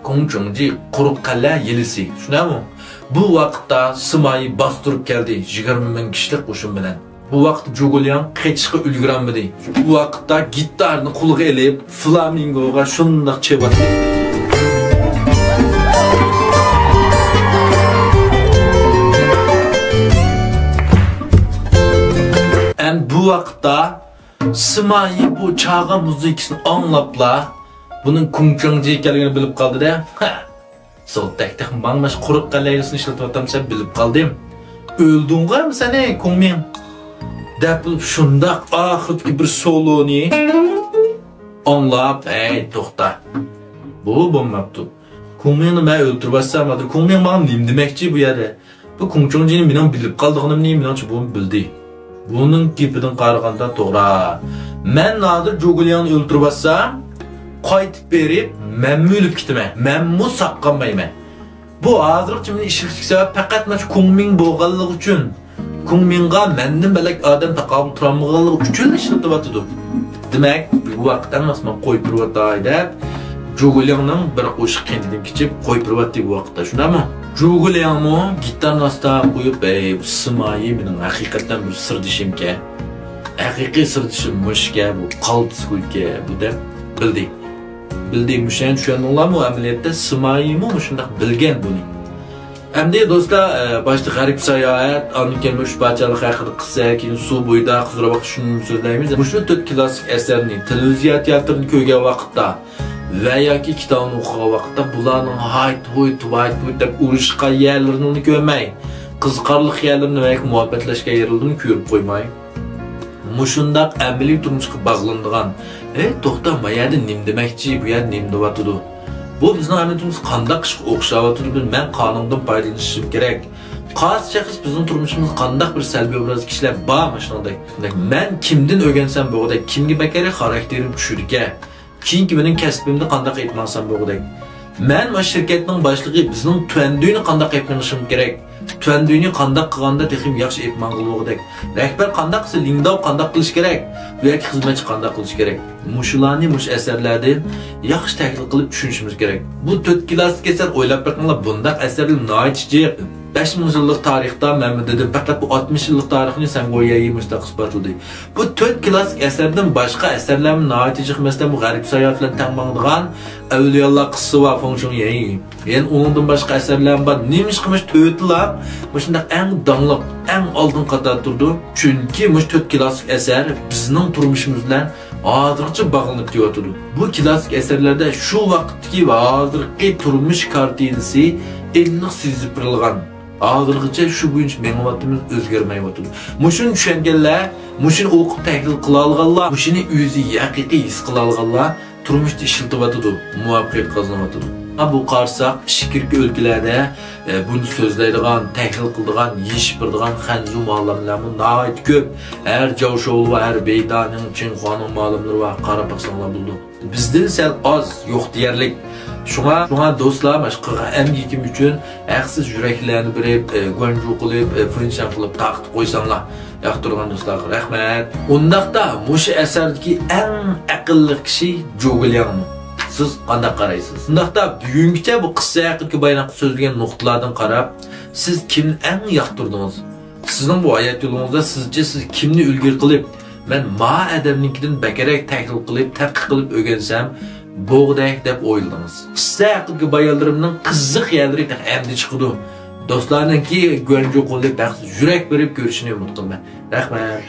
Kongchongji quruq qala yelisi. Shunami? Bu vaqtda Simayı bastırıp keldi 20 ming kishilik qo'shin bilan. Bu vaqt Jogolian qechishga ulgurmadi. Bu vaqtda gitarni qo'lga elib, flamingoga shundoq chebatdi. Bu vaqtda Simayı bu çağa muzikasini anglapla bunun Kongchongji ekanligini bilib qoldi-da. Sol tek mangmash quruq qalaysini ishlatyapsam bilib qoldim. Öldüngmi seni Kongming? Deb shundaq oxirgi bir soloni anglab, to'xta. Bu bo'lmabdi. Kongmingni men o'ldirib olsam, Kongming menga nim demoqchi bu yerda. Bu Kongchongjining meni bilib qoldig'ini menimcha bu bildi. Bunun gapidan qaraganda to'g'ri. Men hozir Jogolianni o'ldirib olsam, qaytib berib, men o'lib ketaman. Men saqlanmayman. Bu hozircha meni ishga sabab faqat mana Kongming bo'lganligi uchun, Kongmingga mendan balak odam taqobil turolmaganligi uchun ishlatyapti. Demak, bu vaqtda men qo'yib turibdi deb Jogolianning bir qo'shiq kendidan kechib qo'yib turibdi bu vaqtda. Shundami? Jogolianmi gitarni ostiga qo'yib, Simayı mening haqiqatan bir sirdishimga, haqiqiy sirdishim mushga, bu qalbsizlikka bu deb bildi. Bildiğim müşen şu an olan mı ameliyette Simayı mı şundak bilgen bunu. Hem de dostlar başta garip seyahat, anlıken şu parçalık hakkında kısa ki su boyda kusura bak şunu söyleyemiz. Bu şu 4 klasik eserini televizyon tiyatrını köyge vakitte veya ki kitabını okuğa vakitte bulanın hayt huyt dep uğraşka yerlerini görmeyi, kızkarlık yerlerini veya muhabbetleşke yerlerini görüp koymayı. Muşundak əməli turmuşqa bağlandığan, toxta bu yerdə nim deməkçi, bu yerdə nim devatıdı. Bu bizning əməliyatımız qandaq işə oxşavatıdı, mən qanundan faydalanışım gerek. Qaz şəxs bizning turmuşumuz qandaq bir səlbi obraz kişilər barmı şunday. Mən kimdən öyrənsəm bu qədər, kimə bəkəri xarakterim düşürkə, keyinki mənim kəsbimdə qandaq etmənsəm bu qədər. Mən o şirkətinin başlığı bizning tüəndüyünü qandaq etmənişim gerek. Tüəndüyünü qandaq qılğanda texim yaxşı etmənqılıqdək. Rəhbər qandaq qısa Lingdao qandaq qılış gerek. Veya xizmətçi qandaq qılış gerek. Muşularni muş əsərlərdə yaxşı təhlil qılıb düşünüşümüz gerek. Bu 4 klassik əsər oylab baxınlar bundaq əsərlər nəhayətçi 5000 yıllık tarixdə mən dedim faqat bu 60 yıllık tarixini sən qoyayım müstəq isbatladı. Bu 4 klassik əsərdən başqa əsərlərin nəhayətçi məsələn bu qərib səyahətlə təngbandıgan Əvliyalar qıssası var fonksiyon yəni. Yəni ondan başqa əsərlərim var. Neymiş qılmış tötülər. Bu şundaq ən danlıq, ən aldın qatar durdu. Çünki bu 4 klassik əsər bizning turmuşumuz bilan hozircha bağlanıb deyotdu. Bu klassik əsərlərdə şu vaqtdagi və hozirgi turmuş kartinasi iliq sezilgan. Hozirgacha shu bo'yicha ma'lumotimiz o'zgarmayotdi. Mushun tushunganlar, mushun o'qib tahlil qila olganlar, mushuni o'zi haqiqiy his qila olganlar turmuşda işiltiyotudu, muvaffaqiyat qozonyotudu. Bu qarsak, şikirki ülkelerde bunu sözleydiğen, təhlil qıldıgan, yeyişib birdiğen xənzu muallimlərinin nəhayət köp. Hər Cavşoğlu və hər Beydanin, Çinxuanın muallimləri var, qara baxsanlar buldu. Bizdən sel az, yox deyərlik. Şuna dostlar, məşqıqa əmgikim üçün əqsiz yüreklerini birib, göncu qılıb, fırınçan qılıb, taqtı qoysanlar. Yaxtırgan dostlar, rəhmət. Ondaqda, muşu əsərdəki ən əqilli kişi Jogolianmı. Siz qandaq qaraysınız? Ondaqda, bugünküçə bu qıssa haqqında bayanaqda sözləyən nöqtələrdən qarab, siz kimni ən yaxtırdınız? Sizin bu hayat yolunuzda sizce siz kimni ülgür qılıb, mən ma ədəmninkidən bəkərək təhlil qılıb, tədqiq qılıb öyrənsəm, boğdək deb oyladınız. Qıssa haqqında bayanlarımның qızıq yerləri əmdi çıxıdı. Dostlarınki gönlü qolub, yürək verib görüşünü umut qılma. Rəhmət.